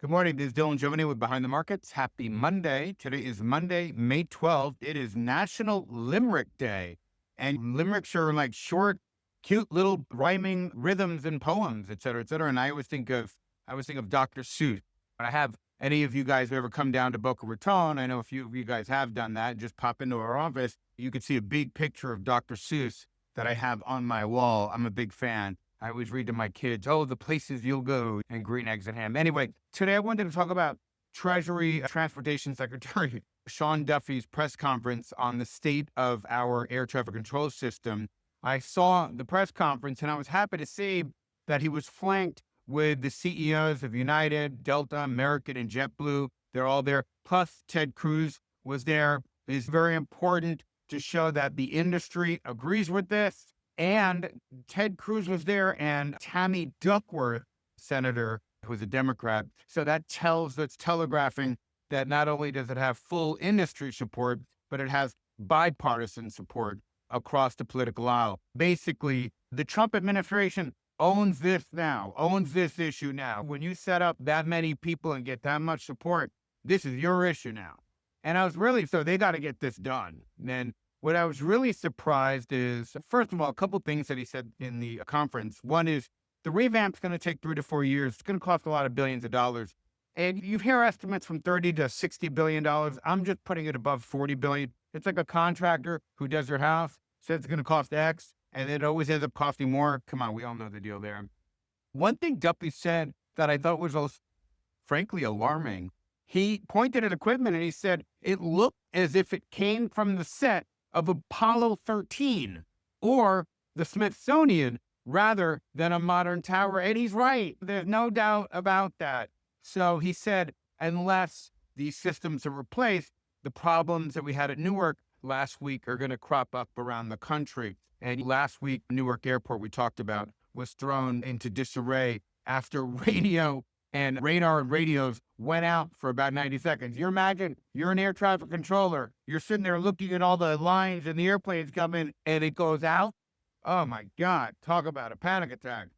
Good morning. This is Dylan Jovine with Behind the Markets. Happy Monday. Today is Monday, May 12th. It is National Limerick Day. And limericks are like short, cute little rhyming rhythms and poems, et cetera, et cetera. And I always think of Dr. Seuss. I have any of you guys ever come down to Boca Raton? I know a few of you guys have done that. Just pop into our office. You can see a big picture of Dr. Seuss that I have on my wall. I'm a big fan. I always read to my kids, oh, the places you'll go, and green eggs and ham. Anyway, today I wanted to talk about Treasury Transportation Secretary Sean Duffy's press conference on the state of our air traffic control system. I saw the press conference and I was happy to see that he was flanked with the CEOs of United, Delta, American, and JetBlue. They're all there. Plus, Ted Cruz was there. It's very important to show that the industry agrees with this. And Ted Cruz was there, and Tammy Duckworth, senator, who's a Democrat. So that's telegraphing that not only does it have full industry support, but it has bipartisan support across the political aisle. Basically, the Trump administration owns this now, owns this issue now. When you set up that many people and get that much support, this is your issue now. And so they got to get this done. And what I was really surprised is, first of all, a couple things that he said in the conference. One is the revamp's going to take 3 to 4 years. It's going to cost a lot of billions of dollars. And you hear estimates from $30 to $60 billion. I'm just putting it above 40 billion. It's like a contractor who does your house, says it's going to cost X, and it always ends up costing more. Come on, we all know the deal there. One thing Duffy said that I thought was frankly alarming. He pointed at equipment and he said it looked as if it came from the set of Apollo 13 or the Smithsonian rather than a modern tower. And he's right. There's no doubt about that. So he said, unless these systems are replaced, the problems that we had at Newark last week are going to crop up around the country. And last week, Newark Airport, we talked about, was thrown into disarray after radio and radar and radios went out for about 90 seconds. You imagine you're an air traffic controller. You're sitting there looking at all the lines and the airplanes come in and it goes out. Oh my God, talk about a panic attack.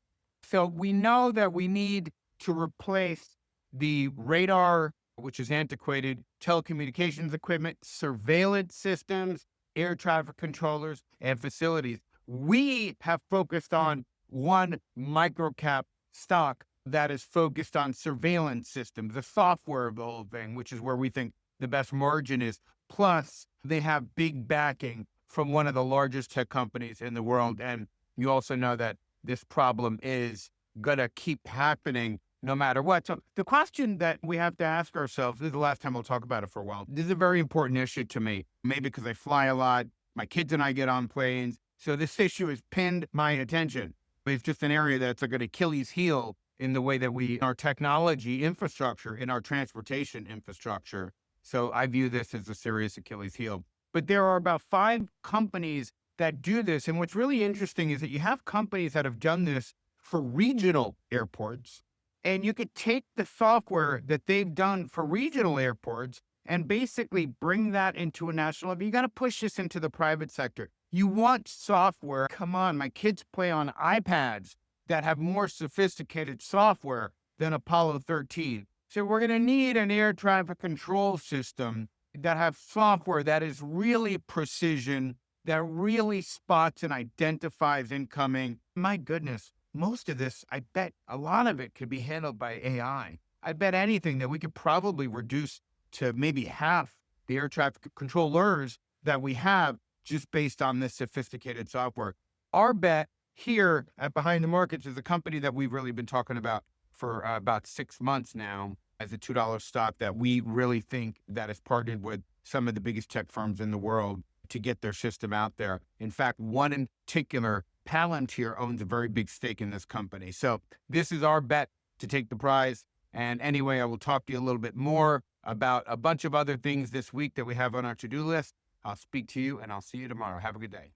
So we know that we need to replace the radar, which is antiquated, telecommunications equipment, surveillance systems, air traffic controllers, and facilities. We have focused on one microcap stock that is focused on surveillance systems, the software of the whole thing, which is where we think the best margin is. Plus, they have big backing from one of the largest tech companies in the world. And you also know that this problem is going to keep happening no matter what. So the question that we have to ask ourselves, this is the last time we'll talk about it for a while. This is a very important issue to me, maybe because I fly a lot. My kids and I get on planes. So this issue has pinned my attention. It's just an area that's like an Achilles heel in the way that our technology infrastructure, in our transportation infrastructure. So I view this as a serious Achilles heel. But there are about 5 companies that do this. And what's really interesting is that you have companies that have done this for regional airports. And you could take the software that they've done for regional airports and basically bring that into a national level. You got to push this into the private sector. You want software. Come on, my kids play on iPads that have more sophisticated software than Apollo 13. So we're going to need an air traffic control system that have software that is really precision, that really spots and identifies incoming. My goodness, most of this, I bet a lot of it could be handled by AI. I bet anything that we could probably reduce to maybe half the air traffic controllers that we have just based on this sophisticated software. Our bet here at Behind the Markets is a company that we've really been talking about for about 6 months now as a $2 stock that we really think that has partnered with some of the biggest tech firms in the world to get their system out there. In fact, one in particular, Palantir, owns a very big stake in this company. So this is our bet to take the prize. And anyway, I will talk to you a little bit more about a bunch of other things this week that we have on our to-do list. I'll speak to you and I'll see you tomorrow. Have a good day.